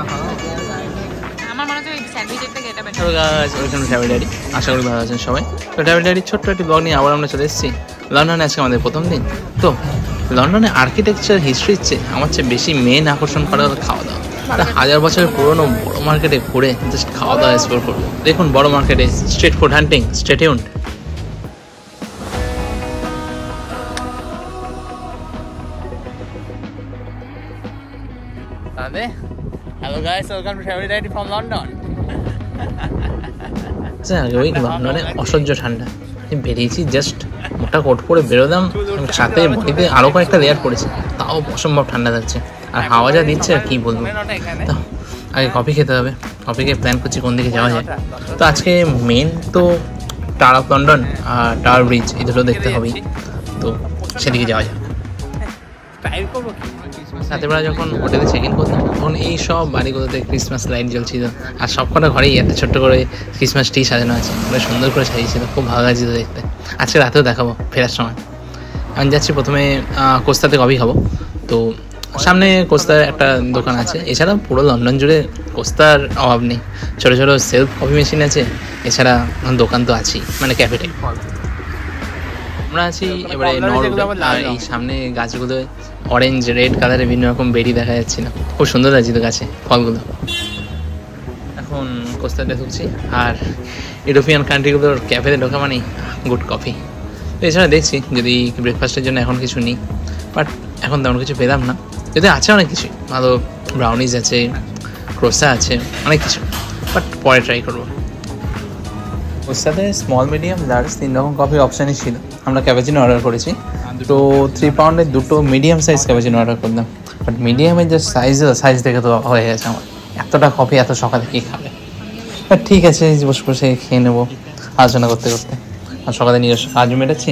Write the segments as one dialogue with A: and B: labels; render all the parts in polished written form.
A: আমার মনে হচ্ছে স্যান্ডউইচের থেকে এটা better.
B: Hello guys, welcome to travel diary. আশা করি ভালো আছেন সবাই। তো ট্রাভেল ডায়েরির ছোট্ট একটি ব্লগ নিয়ে আবার আমরা চলে এসেছি লন্ডনে। আজকে আমাদের প্রথম দিন। তো লন্ডনে আর্কিটেকচার হিস্ট্রির চেয়ে আমার চেয়ে বেশি মেন আকর্ষণ করা হলো খাওয়া দাওয়া। তা 1000 বছরের পুরোনো বড় মার্কেটে ঘুরে জাস্ট খাওয়া দাওয়া এক্সপ্লোর করবো। দেখুন বড় মার্কেটে street food hunting, stay tuned. Hello guys, welcome to travel diary from London. ওই লন্ডনে অসহ্য ঠান্ডা। বেরিয়েছি জাস্ট মোটা কোট পরে বেরোলাম, সাথে বডিতে আরও কয়েকটা লেয়ার পড়েছে, তাও অসম্ভব ঠান্ডা লাগছে। আর হাওয়া যা দিচ্ছে আর কি বলবো। তো আগে কফি খেতে হবে, কফিকে প্ল্যান করছি কোন দিকে যাওয়া যায়। তো আজকে মেন তো টাওয়ার অফ লন্ডন আর টাওয়ার ব্রিজ, এই দুটো দেখতে হবেই। তো সেদিকে যাওয়া যায়। রাতেবেলা যখন হোটেলে চেক ইন করতাম তখন এই সব বাড়িগুলোতে ক্রিসমাস লাইট জ্বলছিল, আর সবকটা ঘরেই এত ছোট্ট করে ক্রিসমাস ট্রি সাজানো আছে, বেশ সুন্দর করে সাজিয়েছিল, খুব ভালো লাগছিল দেখতে। আজকে রাতেও দেখাবো ফেরার সময়। আমি যাচ্ছি প্রথমে কোস্তাতে কফি খাবো। তো সামনে কোস্তার একটা দোকান আছে, এছাড়া পুরো লন্ডন জুড়ে কোস্তার অভাব নেই। ছোটো ছোটো সেলফ কফি মেশিন আছে, এছাড়া দোকান তো আছেই, মানে ক্যাফেটে। আমরা আছি এবারে নরউডে, আর এই সামনে গাছগুলো অরেঞ্জ রেড কালারের বিভিন্ন রকম বেরি দেখা যাচ্ছিল, খুব সুন্দর লাগছিল গাছে ফলগুলো। এখন কোস্তাতে ঢুকছি, আর ইউরোপিয়ান কান্ট্রিগুলোর ক্যাফেতে ঢোকা মানেই গুড কফি। তো এছাড়া দেখছি যদি ব্রেকফাস্টের জন্য এখন কিছু নিই, বাট এখন তেমন কিছু পেলাম না। যদি আছে অনেক কিছু ভালো, ব্রাউনিজ আছে, ক্রোসা আছে, অনেক কিছু, বাট পরে ট্রাই করবো। কোস্তাতে স্মল মিডিয়াম লার্জ 3 রকম কফির অপশানই ছিল। আমরা ক্যাপাচিনো অর্ডার করেছি, তো 3 পাউন্ডের দুটো মিডিয়াম সাইজ ক্যাপাচিনো অর্ডার করলাম। বাট মিডিয়ামের যে সাইজ দেখে তো হয়ে গেছে আমার, এতটা কফি এত সকালে কী খাবে। বাট ঠিক আছে, বসে বসে খেয়ে নেবো আলোচনা করতে করতে। আর সকালে নিজস্ব কাজ মেটাচ্ছি,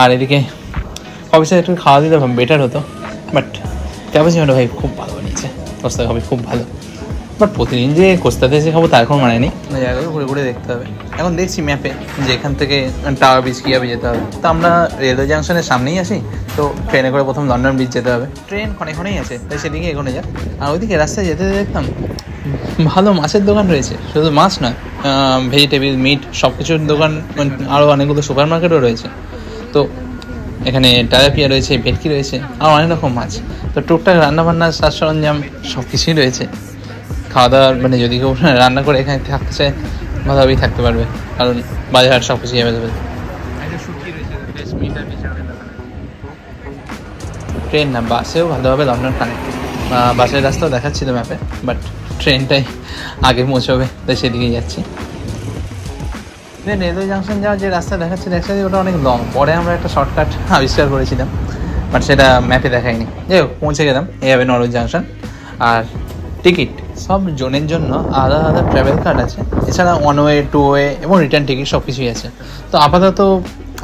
B: আর এদিকে কফির সাথে একটু খাওয়া দিলে বেটার হতো। বাট ক্যাপাচিনোটা ভাই খুব ভালো বানিয়েছে, কোস্তা কফি খুব ভালো। বাট প্রতিদিন যে কোস্তাতে এসে খাবো তার কোনো মানে নেই, জায়গাগুলো ঘুরে ঘুরে দেখতে হবে। এখন দেখছি ম্যাপে যে এখান থেকে টাওয়ার ব্রিজ কীভাবে যেতে হবে। তো আমরা রেলওয়ে জাংশনের সামনেই আসি, তো ট্রেনে করে প্রথম লন্ডন ব্রিজ যেতে হবে। ট্রেন ক্ষণেই আছে, তাই সেদিকে এগোনো যাক। আর ওইদিকে রাস্তায় যেতে দেখতাম ভালো মাছের দোকান রয়েছে, শুধু মাছ নয়, ভেজিটেবিল, মিট, সব কিছুর দোকান, আরও অনেকগুলো সুপার মার্কেটও রয়েছে। তো এখানে টালাপিয়া রয়েছে, ভেটকি রয়েছে, আর অনেক রকম মাছ। তো টুকটাক রান্নাবান্নার সাজ সরঞ্জাম সব কিছুই রয়েছে। খাওয়া দাওয়ার মানে যদি কেউ রান্না করে এখানে থাকতে চায় ভালোভাবেই থাকতে পারবে, কারণ বাজার সব কিছুই অ্যাভেলেবেল। ট্রেন না, বাসেও ভালোভাবে লন্ডন কানেক্ট। বাসের রাস্তাও দেখাচ্ছিল ম্যাপে, বাট ট্রেনটাই আগে পৌঁছবে, তাই সেদিকেই যাচ্ছি। রেলওয়ে জাংশন যাওয়ার যে রাস্তা দেখাচ্ছিল একসাথে, ওটা অনেক লং। পরে আমরা একটা শর্টকাট আবিষ্কার করেছিলাম, বাট সেটা ম্যাপে দেখায়নি। যাই হোক, পৌঁছে গেলাম। এই হবে নরউইচ জাংশন। আর টিকিট সব জোনের জন্য আলাদা আলাদা ট্রাভেল কার্ড আছে, এছাড়া 1 ওয়ে 2 ওয়ে এবং রিটার্ন টিকিট সব কিছুই আছে। তো আপাতত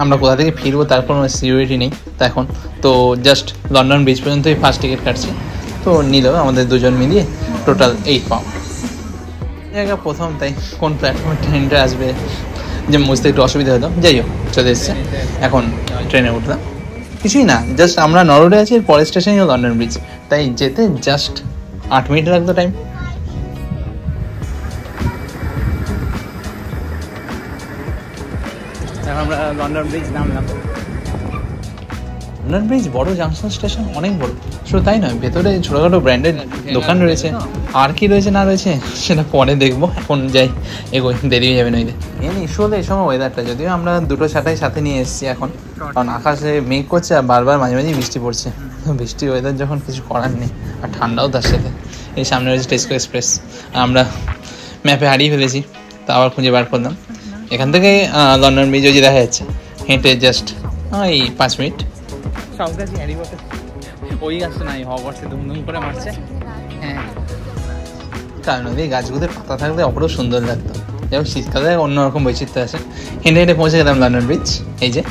B: আমরা কোথা থেকে ফিরবো তার কোনো সিকিউরিটি নেই তো এখন। তো জাস্ট লন্ডন ব্রিজ পর্যন্তই ফার্স্ট টিকিট কাটছি। তো নিল আমাদের দুজন মিলিয়ে টোটাল 8 পাউন্ড। জায়গা প্রথম, তাই কোন প্ল্যাটফর্মে ট্রেনটা আসবে যে বুঝতে একটু অসুবিধা হতো। যাই হোক, চলে এসছে। এখন ট্রেনে উঠলাম, কিছুই না, জাস্ট আমরা নরউডে আছি, এর পরের স্টেশনই লন্ডন ব্রিজ, তাই যেতে জাস্ট 8 মিনিট লাগতো টাইম। এখন আমরা লন্ডন ব্রিজ নামলাম। লন্ডন ব্রিজ বড়, জাংশন স্টেশন অনেক বড়। শুধু তাই নয়, ভেতরে ছোটোখাটো ব্র্যান্ডেড দোকান রয়েছে। আর কি রয়েছে না রয়েছে সেটা পরে দেখবো, এখন যাই, এগোই, দেরি হয়ে যাবে নইলে। মেন ইস্যু হলো এই সময় ওয়েদারটা, যদিও আমরা দুটো ছাতাই সাথে নিয়ে এসেছি এখন, কারণ আকাশে মেঘ করছে আর বারবার মাঝে মাঝে বৃষ্টি পড়ছে। বৃষ্টি ওয়েদার যখন কিছু করার নেই, আর ঠান্ডাও তার সাথে। এই সামনে রয়েছে টেস্কো এক্সপ্রেস, আমরা ম্যাপে হারিয়ে ফেলেছি, তা আবার খুঁজে বার করলাম। এখান থেকে লন্ডন ব্রিজ ওই যে দেখা যাচ্ছে, হেঁটে জাস্ট এই 5 মিনিট। সব গাছই হ্যারি পটার, ওই গাছটা নাই, হগওয়ার্টসে ধুমধুম করে মারছে। হ্যাঁ, কারণ ওই গাছগুলোতে পাতা থাকলে অপরও সুন্দর লাগতো। যেমন শীতকালে অন্যরকম বৈচিত্র্য আছে। হেঁটে হেঁটে পৌঁছে গেলাম লন্ডন ব্রিজ। এই যে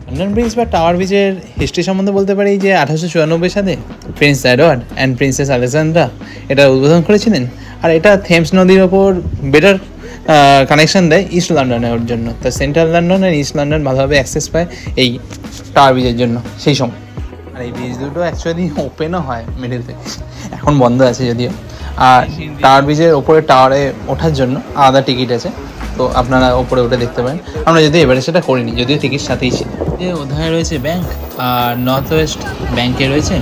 B: লন্ডন ব্রিজ বা টাওয়ার ব্রিজের হিস্ট্রি সম্বন্ধে বলতে পারি যে 1894 সালে Prince Edward and princess Alexandra এটা উদ্বোধন করেছিলেন। আর এটা থেমস নদীর ওপর বেটার কানেকশন দেয় ইস্ট লন্ডনের জন্য। তো সেন্ট্রাল লন্ডন আর ইস্ট লন্ডন ভালোভাবে অ্যাক্সেস পায় এই টাওয়ার ব্রিজের জন্য সেই সময়। আর এই ব্রিজ দুটো অ্যাকচুয়ালি ওপেনও হয় মিডিল থেকে, এখন বন্ধ আছে যদিও। আর টাওয়ার ব্রিজের ওপরে টাওয়ারে ওঠার জন্য আলাদা টিকিট আছে, তো আপনারা ওপরে উঠে দেখতে পারেন। আমরা যদি এবারে সেটা করিনি, যদিও টিকিট সাথেই ছিল। যে ওধারে রয়েছে ব্যাংক, আর নর্থ ওয়েস্ট ব্যাংকে রয়েছে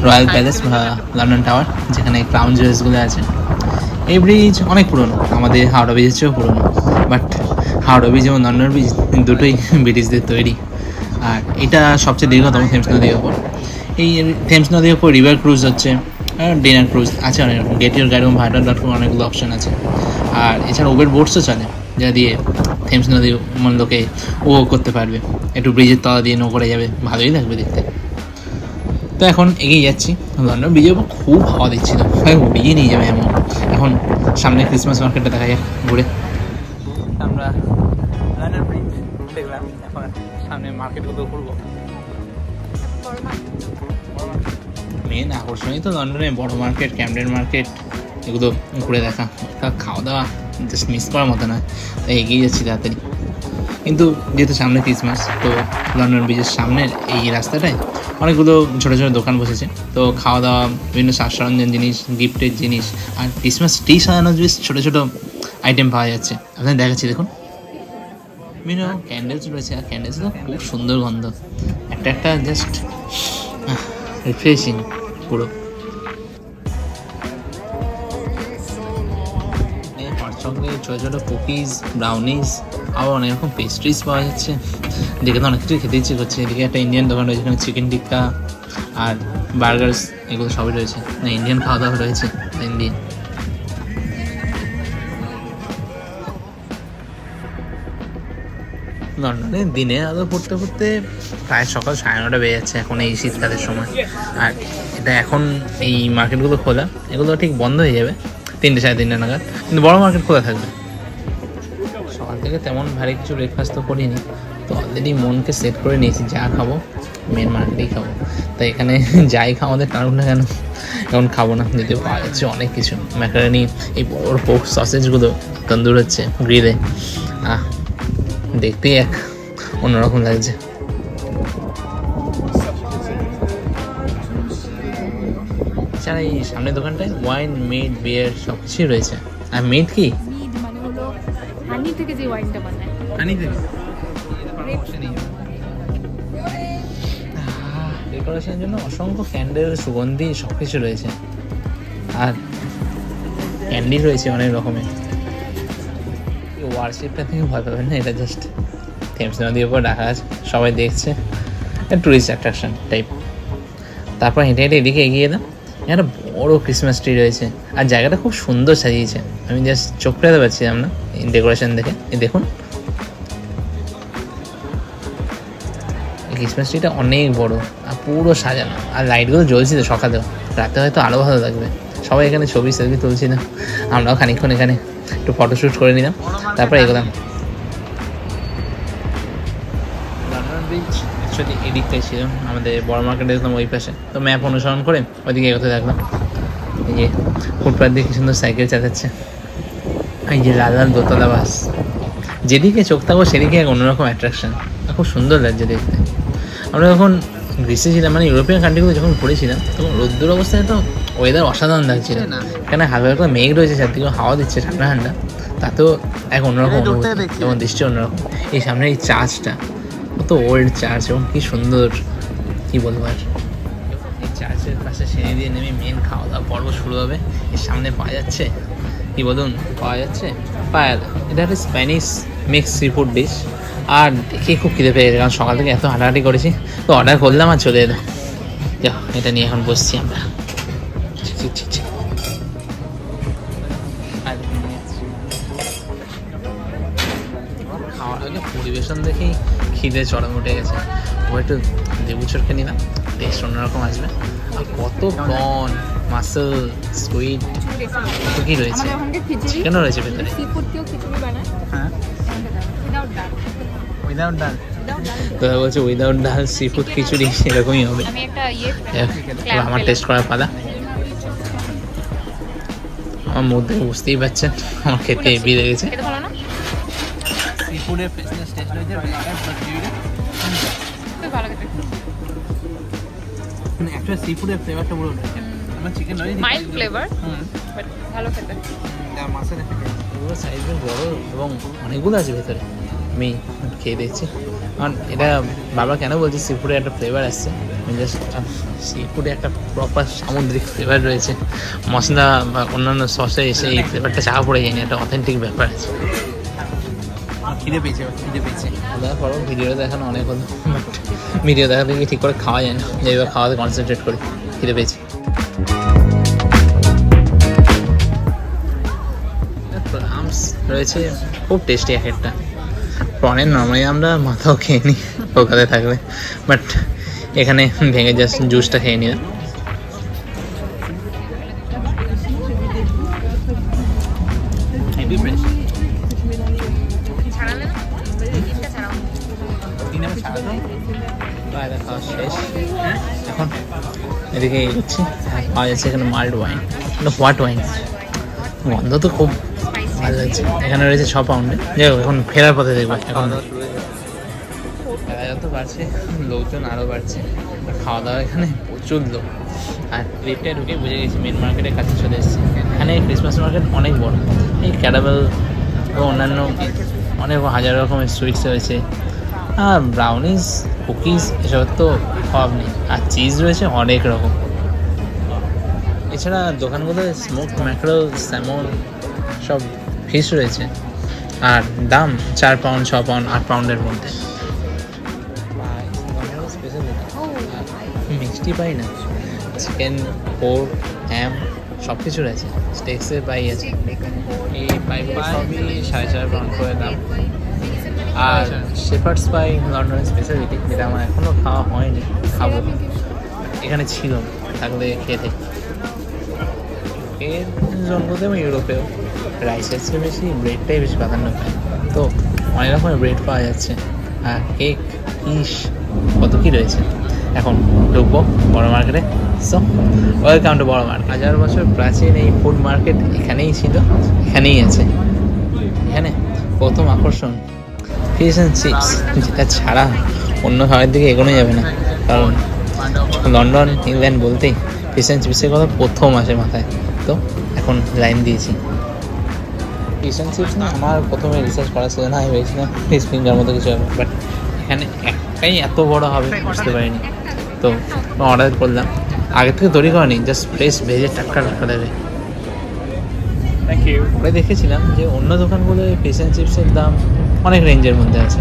B: রয়্যাল প্যালেস বা লন্ডন টাওয়ার, যেখানে ক্রাউন জুয়েলসগুলো আছে। এই ব্রিজ অনেক পুরনো, আমাদের হাওড়া ব্রিজের চেয়েও পুরনো, বাট হাওড়া ব্রিজ এবং লন্ডন ব্রিজ দুটোই ব্রিটিশদের তৈরি। আর এটা সবচেয়ে দীর্ঘতম থেমস নদীর ওপর। এই থেমস নদীর ওপর রিভার ক্রুজ হচ্ছে, ডিনার ক্রুজ আছে অনেক রকম, গেট ইউর গাইড এবং ভাইডার.com অনেকগুলো অপশান আছে। আর এছাড়া উবের বোটসও চলে, যা দিয়ে থেমস নদী লোকে উপভোগ করতে পারবে। একটু ব্রিজের তলা দিয়ে নৌকরে যাবে, ভালোই লাগবে দেখতে। তো এখন এগিয়ে যাচ্ছি। লন্ডন ব্রিজের উপর খুব হাওয়া দিচ্ছিল, উড়িয়ে নিয়ে যাবে এমন। এখন সামনে ক্রিসমাস মার্কেটটা দেখা যায় ঘুরে। আমরা লন্ডন ব্রিজ দেখলাম, এখন সামনে মার্কেটগুলো ঘুরবো। মেন আকর্ষণই তো লন্ডনে বড় মার্কেট, ক্যামডেন মার্কেট, এগুলো ঘুরে দেখা। খাওয়া দাওয়া জাস্ট মিস করার মতো নয়, তাই এগিয়ে যাচ্ছি তাড়াতাড়ি। কিন্তু যেহেতু সামনে ক্রিসমাস, তো লন্ডন ব্রিজের সামনের এই রাস্তাটায় অনেকগুলো ছোটো ছোটো দোকান বসেছে। তো খাওয়া দাওয়া, বিভিন্ন সাজ সরঞ্জাম জিনিস, গিফটের জিনিস, আর ক্রিসমাস ট্রি সাজানোর জিনিস ছোটো ছোটো আইটেম পাওয়া যাচ্ছে। আপনাদের দেখাচ্ছি দেখুন, বিভিন্ন ক্যান্ডেলস রয়েছে, আর ক্যান্ডেলসগুলো খুব সুন্দর গন্ধ, একটা একটা জাস্ট রিফ্রেশিং পুরো। সঙ্গে ছোটো ছোটো কুকিজ, ব্রাউনিজ, আবার অনেক রকম পেস্ট্রিজ পাওয়া যাচ্ছে, দেখে তো অনেক কিছু খেতে ইচ্ছে করছে। এদিকে একটা ইন্ডিয়ান দোকান রয়েছে, যেখানে চিকেন টিক্কা আর বার্গার্স এগুলো সবই রয়েছে। না, ইন্ডিয়ান খাওয়া দাওয়া রয়েছে, ইন্ডিয়ান। লন্ডনে দিনে আলো পড়তে পড়তে প্রায় সকাল 9:30 বেজে যাচ্ছে এখন এই শীতকালের সময়। আর এটা এখন এই মার্কেটগুলো খোলা, এগুলো ঠিক বন্ধ হয়ে যাবে 3টে 3:30 নাগাদ, কিন্তু বড় মার্কেট খোলা থাকবে। সকাল থেকে তেমন ভারী কিছু ব্রেকফাস্ট তো করিনি, তো অলরেডি মনকে সেট করে নিয়েছি যা খাবো মেন মার্কেটেই খাবো। তাই এখানে যাই খাওয়াদের কারণ না কেন এখন খাবো না, যদিও পাওয়া যাচ্ছে অনেক কিছু। ম্যাকারনি, এই বড় পোর্ক সসেজগুলো তন্দুর হচ্ছে গ্রিলে, দেখতেই এক অন্যরকম লাগছে। এছাড়া এই সামনের দোকানটায় ওয়াইন, মিড, বিয়ার সব কিছুই রয়েছে। আর মিড কি?
A: মিড মানে হলো হানি থেকে যে ওয়াইনটা বানায়।
B: হানি থেকে? ডেকোরেশনের জন্য অসংখ্য ক্যান্ডেল, সুগন্ধি সব কিছু রয়েছে, আর ক্যান্ডি রয়েছে অনেক রকমের। ওয়ারশিপটা থেকে ভয় পাবেন না, এটা জাস্ট থেমস নদীর উপর রাখা আছে, সবাই দেখছে, টুরিস্ট অ্যাট্রাকশন টাইপ। তারপর হেঁটে হেঁটে এদিকে এগিয়ে এলাম, একটা বড় ক্রিসমাস ট্রি রয়েছে, আর জায়গাটা খুব সুন্দর সাজিয়েছে। আমি জাস্ট চোখ ফেরাতে পারছিলাম না এই ডেকোরেশন দেখে। এই দেখুন, ক্রিসমাস ট্রিটা অনেক বড় আর পুরো সাজানো, আর লাইটগুলো জ্বলছিল সকালেও, রাতে হয়তো আরও ভালো লাগবে। সবাই এখানে ছবি সেলফি তুলছিল, আমরাও খানিকক্ষণ এখানে একটু ফটোশ্যুট করে নিলাম, তারপর এগোলাম। লন্ডন ব্রিজ অ্যাকচুয়ালি এদিকটাই ছিল, আমাদের বড় মার্কেটে দেখলাম ওই পাশে, তো ম্যাপ অনুসরণ করে ওইদিকে এগোতে থাকলাম। এই যে ফুটপাথ দিয়ে কি সুন্দর সাইকেল চালাচ্ছে, এই যে লাল লাল দোতলা বাস, যেদিকে চোখ থাকবো সেদিকে এক অন্যরকম অ্যাট্রাকশন, খুব সুন্দর লাগছে দেখতে। আমরা যখন গ্রিসে ছিলাম, মানে ইউরোপিয়ান কান্ট্রিগুলো যখন ঘুরেছিলাম, তখন রোদ্দুর অবস্থায় তো ওয়েদার অসাধারণ লাগছিল না, কেন হালকা হালকা মেঘ রয়েছে, চারদিকে হাওয়া দিচ্ছে ঠান্ডা ঠান্ডা, তাতেও এক অন্যরকম অনুভূতি এবং দৃষ্টি অন্যরকম। এই সামনে এই চার্চটা, কত ওল্ড চার্চ এবং কি সুন্দর, কি বলবো আর। এই চার্চের পাশে সিঁড়ি দিয়ে নেমে মেন খাওয়া দাওয়া পর্ব শুরু হবে। এর সামনে পাওয়া যাচ্ছে, কি বলুন, পাওয়া যাচ্ছে পায়ালা, এটা একটা Spanish mix seafood dish. আর দেখে খুব খিদে পেয়ে গেছে, কারণ সকাল থেকে এত হাঁটাহাঁটি করেছি, তো অর্ডার করলাম আর চলে এলো। যাও, এটা নিয়ে এখন বসছি আমরা। খাওয়ার আগে পরিবেশন দেখেই খিদে চরম উঠে গেছে। ও একটু লেবু চটকে নিলাম, টেস্ট অন্যরকম আসবে। আর কত প্রন, মাসল, স্কুইড, কত কি রয়েছে, চিকেনও রয়েছে ভেতরে। হ্যাঁ, উইদাউট ডাল। তোরা বলছে উইদাউট ডাল সি ফুড খিচুড়ি, এরকমই হবে। আমার টেস্ট করার পালা। আমার মধ্যে বুঝতেই পারছেন আমার খেতে হেভি লেগেছে। সি ফুডের ফ্রেশনেস টেস্ট হয়েছে, মানে একটা সি ফুডের ফ্লেভারটা পুরো রয়েছে। আমার চিকেন নয়,
A: মাইল্ড ফ্লেভার, বাট ভালো খেতে।
B: মাছের একটা পুরো সাইজ বড় এবং অনেকগুলো আছে ভেতরে। আমি খেয়ে দেখছি, কারণ এটা বাবা কেন বলছি সি ফুডের একটা ফ্লেভার আসছে। জাস্ট সি ফুডে একটা প্রপার সামুদ্রিক ফ্লেভার রয়েছে, মশলা বা অন্যান্য সসে এসে এই ফ্লেভারটা চাপা পড়ে যায়নি, একটা অথেন্টিক ব্যাপার আছে। খিদে পেয়েছে, দেখা করো। ভিডিও দেখানো অনেক হলো, বাট ভিডিও দেখা দেখি ঠিক করে খাওয়া যায় না, যেভাবে খাওয়াতে কনসেন্ট্রেট করি। খিদে পেয়েছি। প্রামস রয়েছে, খুব টেস্টি এক একটা। প্রনের নর্মালি আমরা মাথাও খেয়ে নিই কলকাতায় থাকলে, বাট এখানে ভেঙে জাস্ট জুসটা খেয়ে নিলাম। খাওয়া শেষ, এখন এদিকে এগোচ্ছি। পাওয়া যাচ্ছে এখানে মাল্ড ওয়াইন, হোয়াট ওয়াইন, গন্ধ তো খুব ভালো লাগছে। এখানে রয়েছে 6 পাউন্ডে। যাই হোক, এখন ফেরার পথে দেখবো। এখন যত বাড়ছে লোকজন আরও বাড়ছে, খাওয়া দাওয়া এখানে প্রচুর লোক। আর লিফটে ঢুকে বুঝে গেছি মেন মার্কেটের কাছে চলে এসেছি। এখানে ক্রিসমাস মার্কেট অনেক বড়, এই ক্যারামেল ও অন্যান্য অনেক হাজার রকমের সুইটস রয়েছে, আর ব্রাউনিস, কুকিজ এসবের তো অভাব নেই। আর চিজ রয়েছে অনেক রকম। এছাড়া দোকানগুলোয় স্মোকড ম্যাকরেল, স্যামন, সব ফিশ রয়েছে। আর দাম 4 পাউন্ড, 6 পাউন্ড, 8 পাউন্ডের মধ্যে। মিষ্টি পাই না, চিকেন, পোর্ক, হ্যাম সব কিছু রয়েছে। স্টেক্সের পাই আছে, এই পাইগুলো সবই 4.5 পাউন্ড করে দাম। আর শেফার্ডস পাই লন্ডনের স্পেশালিটি, যেটা আমার এখনও খাওয়া হয়নি, খাবো। এখানে ছিল, থাকলে খেয়ে থাকি। এর জন্মতে আমি ইউরোপেও রাইসের চেয়ে বেশি ব্রেডটাই বেশি প্রাধান্য পাই, তো অনেক রকমের ব্রেড পাওয়া যাচ্ছে। আর কেক, ইস, কত কী রয়েছে। এখন ঢুকবো বড় মার্কেটে। সো ওয়েলকাম টু বড় মার্কেট। 1000 বছর প্রাচীন এই ফুড মার্কেট এখানেই ছিল, এখানেই আছে। এখানে প্রথম আকর্ষণ ফিশ অ্যান্ড চিপস, যেটা ছাড়া অন্য খাবারের দিকে এগোনো যাবে না। কারণ লন্ডন, ইংল্যান্ড বলতেই ফিশ অ্যান্ড চিপসের কথা প্রথম আসে মাথায়। তো এখন লাইন দিয়েছি। ফিশ অ্যান্ড চিপস না, আমার প্রথমে রিসার্চ করা ছিল না, আমি ভেবেছিলাম ফিশ ফিঙ্গার মতো কিছু হবে, বাট এখানে একটাই এত বড় হবে বুঝতে পারিনি। তো অর্ডার করলাম, আগে থেকে তৈরি করেনি, জাস্ট ফ্রেশ ভেজে টাটকা টাটকা দেবে। পরে দেখেছিলাম যে অন্য দোকানগুলোয় ফিশ অ্যান্ড চিপসের দাম অনেক রেঞ্জের মধ্যে আছে,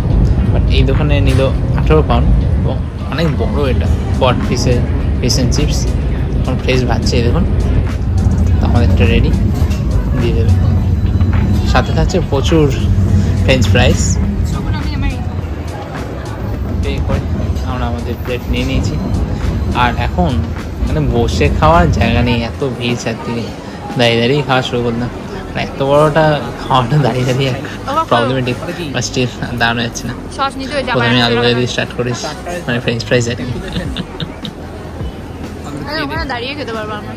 B: বাট এই দোকানে নিল 18 পাউন্ড এবং অনেক বড় এটা পট পিসের ফিশ অ্যান্ড চিপস। এখন ফ্রেশ ভাজছে, এই দেখুন। তো আমাদেরটা রেডি, দিয়ে দেবে। সাথে থাকছে প্রচুর ফ্রেঞ্চ ফ্রাইস। পে করে আমরা আমাদের প্লেট নিয়ে নিয়েছি। আর এখন মানে বসে খাওয়ার জায়গা নেই, এত ভিড় চারদিকে। দাঁড়িয়ে দাঁড়িয়ে খাওয়া শুরু করলাম। এত বড়টা খাওয়াটা দাঁড়িয়ে দাঁড়িয়ে প্রবলেমেটিক, বা স্টিল দাঁড়ানো যাচ্ছে না। প্রথমে আলু ভাজা দিয়ে স্টার্ট করিস, মানে ফ্রেঞ্চ ফ্রাইজ আর কি।
A: দাঁড়িয়ে খেতে পারবো আমরা,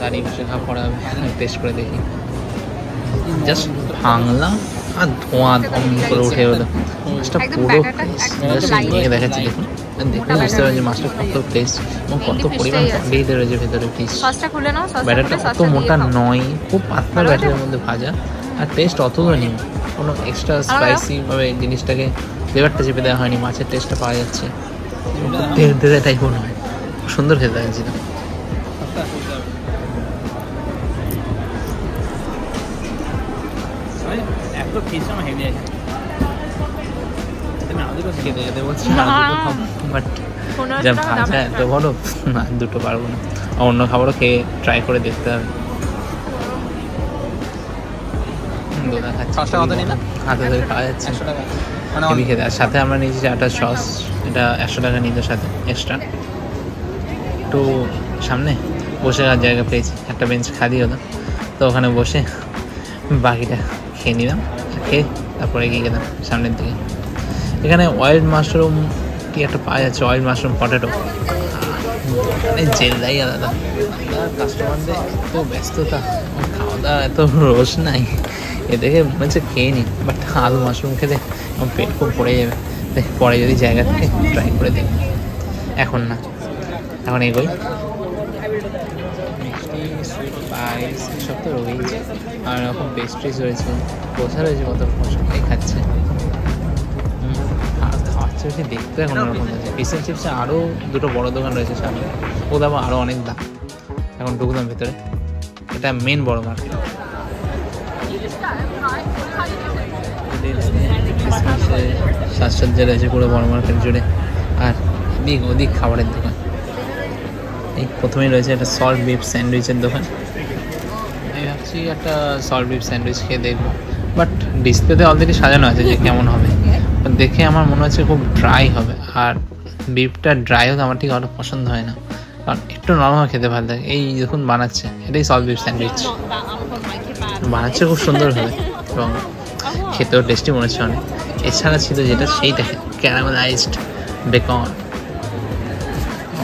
B: দাঁড়িয়ে বসে খাওয়া পড়া হবে। টেস্ট করে দেখি। জাস্ট ভাঙলাম আর ধোঁয়া ধম করে উঠে গেলো। মাছটা পুরো নিয়ে দেখাচ্ছি, দেখুন। দেখুন বুঝতে পারছি মাছটা কত ফ্রেশ এবং কত পরিমাণ কোয়ান্টিটিতে রয়েছে ভেতরে ফিশ। ব্যাটারটা অত মোটা নয়, খুব পাতলা ব্যাটারের মধ্যে ভাজা। আর টেস্ট অতও নেই, কোনো এক্সট্রা স্পাইসিভাবে জিনিসটাকে ফ্লেভারটা চেপে দেওয়া হয়নি। মাছের টেস্টটা পাওয়া যাচ্ছে, তেল তেলে টাইপও নয়, সুন্দর খেতে লাগছিল। বাট যা ভাজা এত বড়, না দুটো পারবো না। অন্য খাবারও খেয়ে ট্রাই করে দেখতে হবে। হাতে ধরে খাওয়া যাচ্ছে, হেভি খেতে। আর সাথে আমরা নিয়েছি একটা সস, এটা 100 টাকা নিত সাথে এক্সট্রা। একটু সামনে বসে আর জায়গা পেয়েছি, একটা বেঞ্চ খালি হলো, তো ওখানে বসে বাকিটা খেয়ে নিলাম। খেয়ে তারপরে এগিয়ে গেলাম সামনের দিকে। এখানে ওয়াইল্ড মাশরুম কি একটা পাওয়া যাচ্ছে, ওয়াইল্ড মাশরুম পটেটো, মানে জেলদাই আলাদা। কাস্টমারদের এত ব্যস্ততা, খাওয়া দাওয়া এত রোজ নাই, এ দেখে বলছে খেয়ে নি। বাট আলু মাশরুম খেতে আমার পেট খুব পড়ে যাবে, পরে যদি জায়গা থেকে ট্রাই করে দেখি, এখন না। এখন এগোই। মিষ্টি, সুইট পাইস এসব তো রয়েছে, আর এরকম পেস্ট্রিজ রয়েছে, বসা রয়েছে কত রকম, সবাই খাচ্ছে। আর খাওয়াচ্ছে বেশি দেখতে এখন ওরকম রয়েছে। ফিশ অ্যান্ড চিপসে আরও দুটো বড় দোকান রয়েছে সামনে, ও দাম আরও অনেক দাম। এখন ঢুকলাম ভেতরে, এটা মেন বড় মার্কেট। সাজসজ্জা রয়েছে পুরো বড় মার্কেট জুড়ে, আর এদিক ওদিক খাবারের দোকান। এই প্রথমেই রয়েছে একটা সল্ট বিফ স্যান্ডউইচের দোকান। আমি ভাবছি একটা সল্ট বিফ স্যান্ডউইচ খেয়ে দেখবো, বাট ডিসপ্লেতে অলরেডি সাজানো আছে যে কেমন হবে। দেখে আমার মনে হচ্ছে খুব ড্রাই হবে, আর বিফটা ড্রাই হতে আমার ঠিক অত পছন্দ হয় না, কারণ একটু নরম খেতে ভালো লাগে। এই যখন বানাচ্ছে, এটাই সল্ট বিফ স্যান্ডউইচ বানাচ্ছে খুব সুন্দরভাবে, এবং খেতেও টেস্টি মনে হচ্ছে অনেক। এছাড়া ছিল যেটা সেই দেখে ক্যারামেলাইজড বেকন,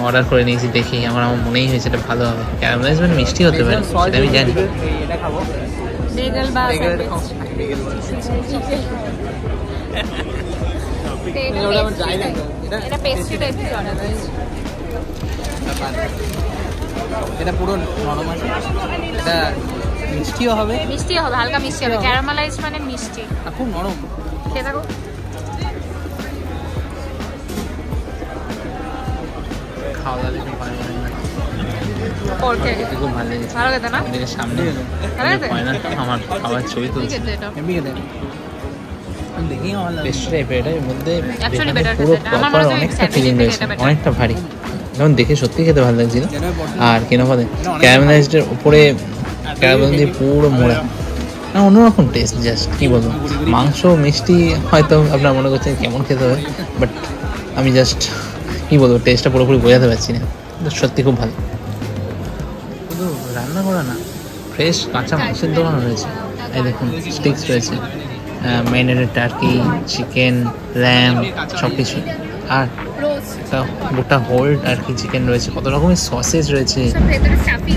B: অর্ডার করে নিয়েছি। দেখি আমার মনেই হয়েছে এটা ভালো হবে। ক্যারামেলাইজ মানে মিষ্টি হতে পারে, সেটা আমি জানি।
C: এটা পুরো নরম আছে, এটা মিষ্টিও হবে,
A: হালকা মিষ্টি হবে। ক্যারামেলাইজ মানে মিষ্টি,
C: খুব নরম।
A: খেয়ে থাকো।
B: খাওয়া দাওয়া দেখে ভালো লাগে না, খুব ভালো লেগেছে।
A: ভালো খেতে না?
B: এদিকে সামনে আমার খাবার ছবি তুলছে।
C: এমনি খেতে দেখেই আমার লাগে
B: বেস্ট টাইপের, এটার মধ্যে
A: Actually better
B: পুরো
A: খেতে। আমার
B: প্রপার
A: মনে হয়
B: অনেকটা
A: sandwich
B: ফিলিং
A: থেকে
B: রয়েছে,
A: এটা better।
B: অনেকটা ভারী। যেমন দেখে সত্যি খেতে ভালো লাগছিল। আর কেন বলে ক্যারামেলাইজডের উপরে ক্যারামেল দিয়ে পুরো মোড়া, অন্যরকম টেস্ট। জাস্ট কি বলবো, মাংস মিষ্টি হয়তো আপনারা মনে করছেন কেমন খেতে হবে, বাট আমি জাস্ট কি বলবো, টেস্টটা পুরোপুরি বোঝাতে পারছি না। সত্যি খুব ভালো। শুধু রান্না করা না, ফ্রেশ কাঁচা মাংসের দোকান রয়েছে। এই দেখুন স্টিক্স রয়েছে, ম্যারিনেটেড টার্কি, চিকেন, ল্যাম, সব কিছু। আর একটা গোটা হোল টার্কি চিকেন রয়েছে, কত রকমের সসেজ রয়েছে,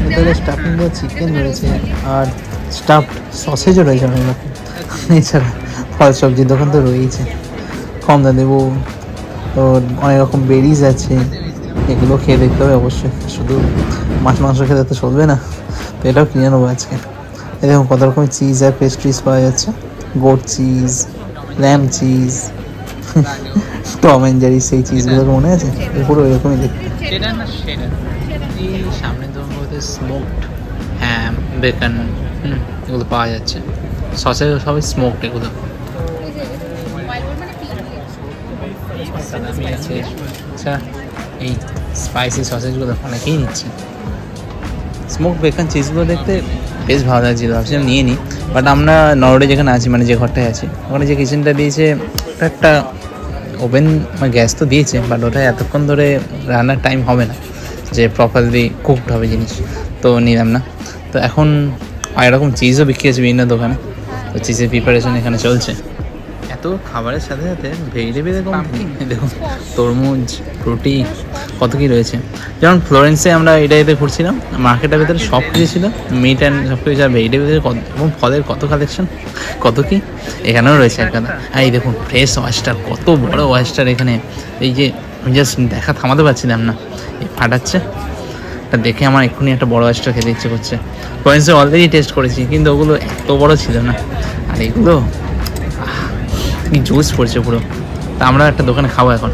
B: ভেতরে স্টাফিং দেওয়া চিকেন রয়েছে, আর স্টাফড সসেজও রয়েছে অনেক রকম। এছাড়া ফল সবজির দোকান তো রয়েছে, কম দাম দেবো তো অনেক রকম বেরিজ আছে, এগুলো খেয়ে দেখতে হবে অবশ্যই। শুধু মাছ মাংস খেতে তো চলবে না, তো এটাও কিনে নেবো আজকে। এরকম কত রকমের চিজ আর পেস্ট্রিজ পাওয়া যাচ্ছে, goat cheese, lamp cheese, Tom and Jerry, সেই চিজগুলো মনে আছে, পুরো এরকমই দেখতে। সেটা না সেটা এই সামনের দোকানগুলোতে স্মোকড হ্যাম, বেকন এগুলো পাওয়া যাচ্ছে। সসেজ সবই স্মোকড এগুলো। আচ্ছা, এই স্পাইসি সসেজগুলো অনেকেই নিচ্ছে। স্মোক বেকন চিজগুলো দেখতে বেশ ভালো লাগছিল, ভাবছিলাম নিয়ে নিই, বাট আমরা নরওয়ে যেখানে আছি, মানে যে ঘরটায় আছি, ওখানে যে কিচেনটা দিয়েছে ওটা একটা ওভেন বা গ্যাস তো দিয়েছে, বাট ওটা এতক্ষণ ধরে রান্নার টাইম হবে না যে প্রপারলি কুকড হবে জিনিস, তো নিলাম না। তো এখন এরকম চিজও বিক্রি আছে বিভিন্ন দোকানে, তো চিজের প্রিপারেশন এখানে চলছে। এত খাবারের সাথে সাথে ভেজিটেবল দেখুন, তরমুজ, ফ্রুটি, কত কী রয়েছে। যেমন ফ্লোরেন্সে আমরা এটাতে ঘুরছিলাম, মার্কেটের ভেতরে সব কিছু ছিল, মিট অ্যান্ড সব কিছু, আর ভেজিটেবলের এবং ফলের কত কালেকশন, কত কি এখানেও রয়েছে একটা। আর এই দেখুন ফ্রেশ ওয়েস্টার, কত বড় ওয়েস্টার এখানে। এই যে আমি জাস্ট দেখা থামাতে পারছিলাম না, এই ফাটাচ্ছে, তা দেখে আমার এক্ষুনি একটা বড় ওয়েস্টার খেতে ইচ্ছে করছে। ফ্লোরেন্সে অলরেডি টেস্ট করেছি, কিন্তু ওগুলো এত বড় ছিল না, আর এগুলো কি জুস পড়ছে পুরো। তা আমরা একটা দোকানে খাবো এখন,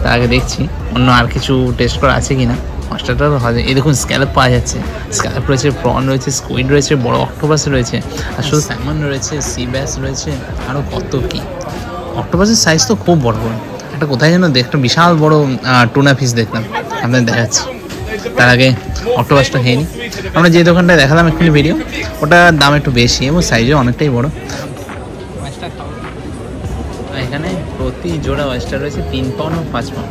B: তার আগে দেখছি অন্য আর কিছু টেস্ট করা আছে কি না। মাস্টারটা তো হবে। এই দেখুন স্ক্যালপ পাওয়া যাচ্ছে, স্ক্যালপ রয়েছে, প্রন রয়েছে, স্কুইড রয়েছে, বড় অক্টোপাস রয়েছে, আর শুধু স্যামন রয়েছে, সি ব্যাস রয়েছে, আরও কত কি। অক্টোপাসের সাইজ তো খুব বড় বড়। একটা কোথায় যেন একটা বিশাল বড় টুনা ফিশ দেখলাম, আপনাদের দেখাচ্ছি। তার আগে অক্টোপাসটা খেয়ে নিই। আমরা যে দোকানটায় দেখালাম এক্ষুনি ভিডিও, ওটার দাম একটু বেশি এবং সাইজও অনেকটাই বড়। এখানে প্রতি জোড়া ওয়েস্টার রয়েছে 3 পাউন্ড ও 5 পাউন্ড,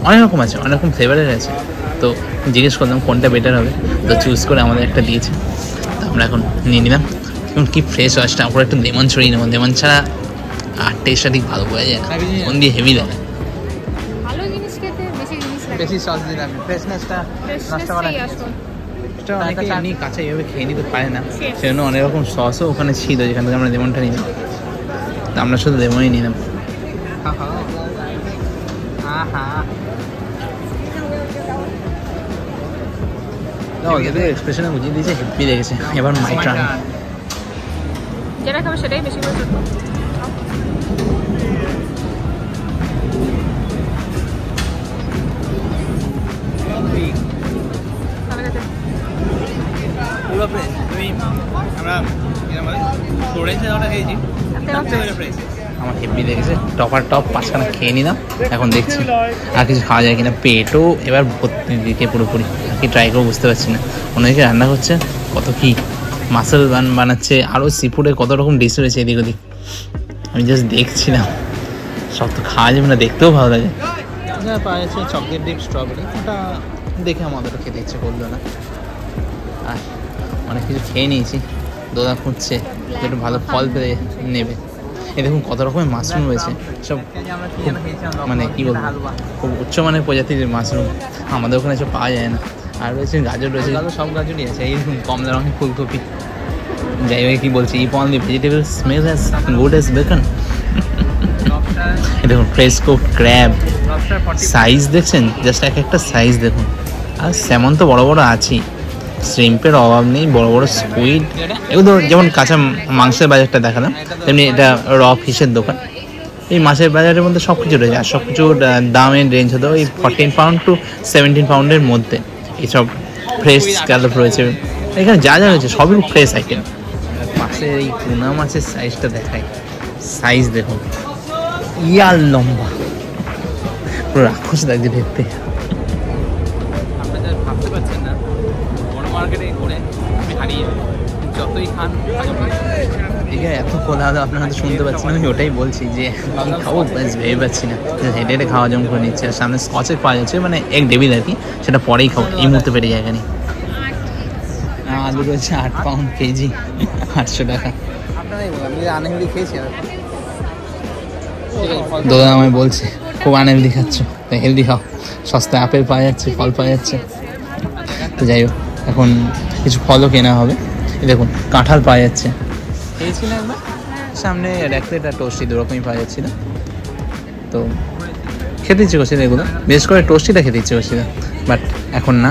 B: অনেক রকম আছে, অনেক রকম ফ্লেভারের আছে। তো জিজ্ঞেস করলাম কোনটা বেটার হবে, তো চুজ করে আমাদের একটা দিয়েছে, তো আমরা এখন নিয়ে নিলাম। এখন কি ফ্রেশ ওয়েস্টার, ওপরে একটু লেমন ছড়িয়ে নেবো, লেমন ছাড়া আর টেস্টটা ঠিক ভালো বোঝা যায় না, মন দিয়ে হেভি লাগে।
A: ভালো জিনিস খেতে
C: বেশি সস দিলাম, ফ্রেশনেসটা নষ্ট করা
B: এটা অনেকে এমনি কাঁচা এইভাবে খেয়ে নিতে পারে না, সেজন্য অনেক রকম সসও ওখানে ছিল, যেখান থেকে আমরা লেমনটা নিলাম। তো আমরা শুধু লেমনই নিলাম। অলরেডি এক্সপ্রেশনে বুঝিয়ে দিয়েছে, হেভি লেগেছে। এবার মাই টার্ন।
A: যেটা খাবে সেটাই বেশি করে চটবো।
C: পুরো ফ্রেশ। আমরা ফ্লোরেন্সে ওটা খেয়েছি, ফ্রেশ।
B: আমার হেভি লেগেছে, টপার টপ 5খানা খেয়ে নিলাম। এখন দেখছি আর কিছু খাওয়া যায় কিনা। পেটও এবার ভর্তি দিকে পুরোপুরি। আর কি ট্রাই করবো বুঝতে পারছি না। অনেকে রান্না করছে, কত কি মাসেল বানাচ্ছে, আরও সি ফুডে কত রকম ডিশ রয়েছে এদিক ওদিক। আমি জাস্ট দেখছিলাম, সব তো খাওয়া যাবে না, দেখতেও ভালো লাগে। যা পাওয়া যাচ্ছে চকলেট ডিপ স্ট্রবেরি, ওটা দেখে আমাদেরও খেতে ইচ্ছে করলো না। আর অনেক কিছু খেয়ে নিয়েছি। দাদা খুঁজছে একটু ভালো ফল পেয়ে নেবে। এই দেখুন কত রকমের মাশরুম রয়েছে, সব মানে কী বলবো, খুব উচ্চমানের প্রজাতির মাশরুম, আমাদের ওখানে সব পাওয়া যায় না। আর রয়েছে গাজর, রয়েছে গাজর, সব গাজরই আছে। এই দেখুন কমলা রঙের ফুলকপি। যাই হোক কী বলছি, even the vegetable smell as good as bacon. এই দেখুন ফ্রেশ কুক ক্র্যাব, সাইজ দেখছেন, জাস্ট এক একটা সাইজ দেখুন। আর স্যামন তো বড় বড় আছেই, শ্রিম্পের অভাব নেই, বড় বড় স্কুইড। এগুলো যেমন কাঁচা মাংসের বাজারটা দেখালাম, তেমনি এটা র ফিশের দোকান। এই মাছের বাজারের মধ্যে সব কিছু রয়েছে, আর সব কিছুর দামের রেঞ্জ হতো ওই 14 পাউন্ড টু 17 পাউন্ডের মধ্যে। এইসব ফ্রেশ স্ক্যালপ রয়েছে এখানে, যা যা রয়েছে সবই ফ্রেশ আইটেম। পাশে এই টুনা মাছের সাইজটা দেখায়, সাইজ দেখুন, ইয়ার লম্বা, পুরো রাক্ষস লাগছে দেখতে।
C: আপনারা ভাবতে পারছেন না, বড় মার্কেটে করে আমি হারিয়ে যতই খান।
B: ঠিক আছে, এত কোলাহল আপনারা তো শুনতে পাচ্ছেন, আমি ওটাই বলছি যে আমি খাবো, ভেবে পাচ্ছি না। হেঁটে হেঁটে খাওয়া জম করে নিচ্ছে। আর সামনে স্কচের পাওয়া যাচ্ছে, মানে এক ডেবিল আর কি, সেটা পরেই খাবো, এই মুহূর্তে পেটে জায়গা নেই। আলু রয়েছে 8 পাউন্ড কেজি, 800 টাকা।
C: আপনারাই বলুন, আমি আনহেলদি খেয়েছি।
B: দাদা আমায় বলছে খুব আনহেলদি খাচ্ছ, তাই হেলদি খাও, সস্তায় আপেল পাওয়া যাচ্ছে, ফল পাওয়া যাচ্ছে। তো যাই হোক, এখন কিছু ফলও কেনা হবে। দেখুন কাঁঠাল পাওয়া যাচ্ছে, খেয়েছিল একবার সামনে র্যাকলেট আর টোস্টি দুরকমই পাওয়া যাচ্ছিল। তো খেতে ইচ্ছে করছিল এগুলো, বেশ করে টোস্টিটা খেতে ইচ্ছে করছিল, বাট এখন না।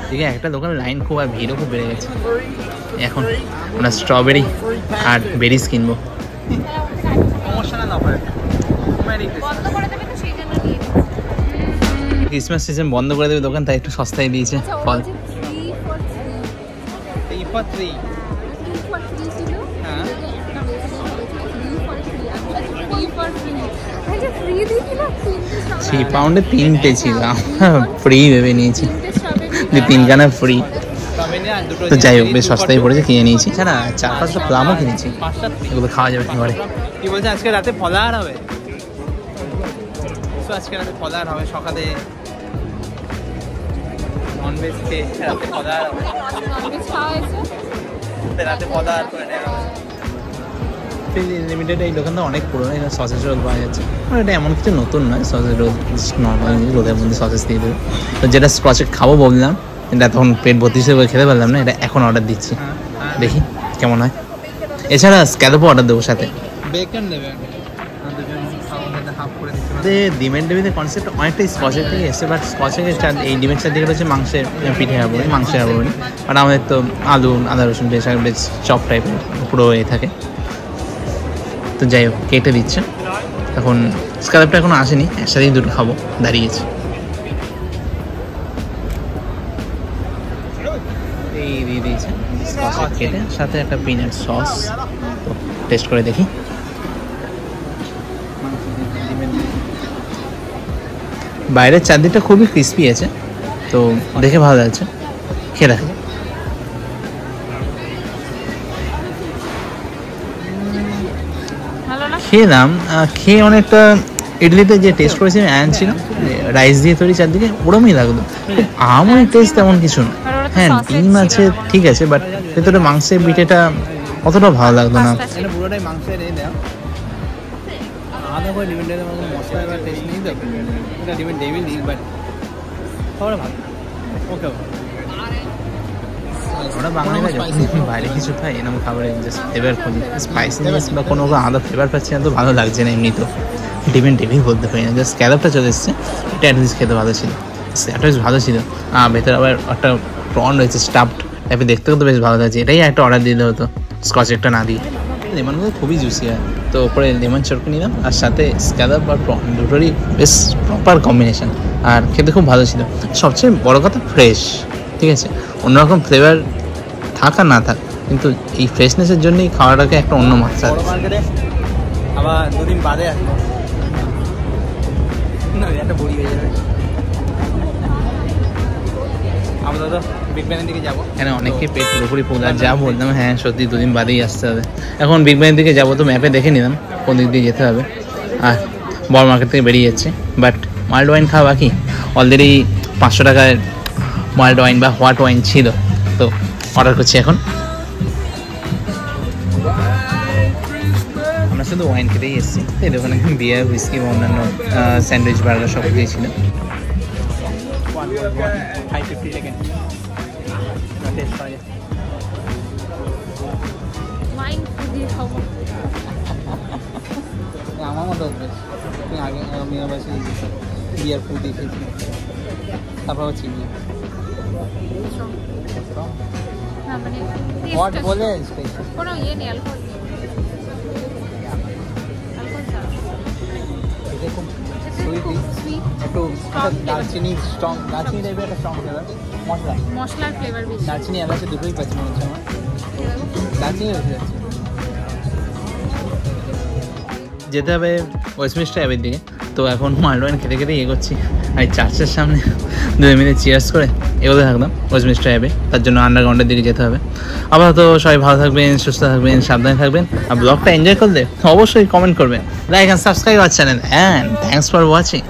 B: ঠিক আছে, একটা দোকানে লাইন খুব, আর ভিড়ও খুব বেড়ে গেছে। এখন আমরা স্ট্রবেরি আর বেরিজ কিনবো। ক্রিসমাস সিজন বন্ধ করে দেবে দোকান, তাই একটু সস্তায় দিয়েছে ফল। থ্রি পাউন্ডে 3টে ছিল, ফ্রি ভেবে নিয়েছি যে 3খানা ফ্রি। তো যাই হোক, বেশ সস্তায় পড়েছে, কিনে নিয়েছি। না 4-5টা প্লামও কিনেছি, এগুলো খাওয়া যাবে ঘরে।
C: কি বলছে আজকে রাতে ফলাহার হবে? আজকে রাতে ফলাহার হবে, সকালে ননভেজ খেয়ে রাতে ফলাহার হবে, রাতে ফলাহার করে নেওয়া হবে।
B: লিমিটেড এই দোকানটা অনেক পুরোনো, এখানে সসেজ রোল পাওয়া যাচ্ছে। এটা এমন কিছু নতুন নয়, সসেজ রোল নর্মাল রোলের মধ্যে সসেজ দিয়ে দেবে। তো যেটা স্কচে খাবো বললাম, এটা তখন পেট ভর্তি হিসেবে খেতে পারলাম না, এটা এখন অর্ডার দিচ্ছি, দেখি কেমন হয়। এছাড়া স্ক্যালপও অর্ডার দেবো সাথে।
C: বেকন দেবে
B: ডিমের ডেবিতে কনসেপ্ট অনেকটা স্কচের থেকে এসছে, বাট স্কচের এই ডিমের চারদিকে রয়েছে মাংসের পিঠে খাবো, মাংসের খাবো, বাট আমাদের তো আলু আদা রসুন বেশ বেশ চপ টাইপের পুরো এ থাকে। তো যাই হোক, কেটে দিচ্ছে। এখন স্ক্যালপটা এখনো আসেনি, একসাথেই দুটো খাবো, দাঁড়িয়েছে। এই দিয়ে দিয়েছে কেটে, সাথে একটা পিনাট সস। তো টেস্ট করে দেখি। বাইরের চারদিকটা খুবই ক্রিস্পি আছে, তো দেখে ভালো লাগছে, খেয়ে দেখা যাক। খেলাম, খেয়ে অনেকটা ইডলিতে যে টেস্ট করেছিলাম অ্যান ছিল, রাইস দিয়ে তৈরি চারদিকে, ওরমই লাগলো। আমার টেস্ট তেমন কিছু না। হ্যাঁ ডিম আছে ঠিক আছে, বাট ভেতরে মাংসের পিঠেটা অতটা ভালো লাগলো না।
C: পুরোটাই মাংসের আলাদা করে ডিমের ডেভিলের মতো মশলা বা টেস্ট নেই, তো এটা ডিমের ডেভিল নেই, বাট খাবারটা ভালো। ওকে,
B: ওরা বাঙালিরা যখন বাইরে কিছু খায় এরকম খাবারে জাস্ট ফ্লেভার খুঁজি, স্পাইসিনেস বা কোনো আলাদা ফ্লেভার পাচ্ছি না, তো ভালো লাগছে না। এমনি তো ডিমের ডেভিল বলতে পারি না, জাস্ট স্ক্যালপটা চলে এসছে, এটা অ্যাটলিস্ট খেতে ভালো ছিল। সেটা বেশ ভালো ছিল। ভেতরে আবার একটা প্রন রয়েছে স্টাফড টাইপের, দেখতেও তো বেশ ভালো লাগছে। এটাই একটা অর্ডার দিতে হতো, স্কচ একটা না দিয়ে। লেমনগুলো খুবই জুসি হয়, তো ওপরে লেমন চটকে নিলাম, আর সাথে স্ক্যালাপ আর প্রন দুটোরই বেশ প্রপার কম্বিনেশন, আর খেতে খুব ভালো ছিল। সবচেয়ে বড় কথা ফ্রেশ, ঠিক আছে, অন্যরকম ফ্লেভার থাক আর না থাক, কিন্তু এই ফ্রেশনেসের জন্যই খাওয়াটাকে একটা অন্য মাত্রা।
C: বড় মার্কেটে আবার 2 দিন বাদে আসবো, না একটা বড়ি হয়ে যাবে। আমরা তো বিগ ব্যানের দিকে যাবো,
B: এখানে অনেকে পেট পুরোপুরি ফুল, আর যা বললাম হ্যাঁ সত্যি 2 দিন বাদেই আসতে হবে। এখন বিগ ব্যানের দিকে যাবো, তো ম্যাপে দেখে নিলাম কোন দিক দিয়ে যেতে হবে, আর বড় মার্কেট থেকে বেরিয়ে যাচ্ছে। বাট মাল্ড ওয়াইন খাওয়া বাকি, অলরেডি 500 টাকায় মাল্ড ওয়াইন বা হোয়াট ওয়াইন ছিল, তো অর্ডার করছি এখন। আমরা শুধু ওয়াইন খেতেই এসেছি, এই দোকানে বিয়ার, হুইস্কি বা অন্যান্য স্যান্ডউইচ, বার্গার সব দিয়েছিল।
C: 550 সেকেন্ড টেস্ট করা যায়।
A: ওয়াইন দিয়ে খাবো।
C: আমার মতো তুমি আগে আমি আবার সেই বিয়ার ফুড দেখেছি, তারপর আবার চিনি
A: না মানে
C: হোয়াট
A: taste
C: বলে
A: কোনো ইয়ে নেই, অ্যালকোহল নেই। অ্যালকোহল ছাড়া।
C: এটা খুব
A: এটা
C: সুইট,
A: খুব sweet,
C: একটু
A: strong
C: দারচিনি স্ট্রং, দারচিনি টাইপের একটা স্ট্রং ফ্লেভার, মশলা
A: মশলার ফ্লেভার বেশি।
C: দারচিনি এলাচি দুটোই পাচ্ছি মনে হচ্ছে আমার, দারচিনি বেশি যাচ্ছে।
B: যেতে হবে ওয়েস্টমিনিস্টার অ্যাবের দিকে, তো এখন মাল্ড ওয়াইন খেতে খেতে এগোচ্ছি, আর চার্চের সামনে 2 মিনিট চিয়ার্স করে এগোতে থাকলাম ওয়েস্টমিনিস্টার অ্যাবে। তার জন্য আন্ডারগ্রাউন্ডের দিকে যেতে হবে। আপাতত সবাই ভালো থাকবেন, সুস্থ থাকবেন, সাবধানে থাকবেন, আর ব্লগটা এনজয় করলে অবশ্যই কমেন্ট করবেন, like and subscribe our channel, and thanks for watching.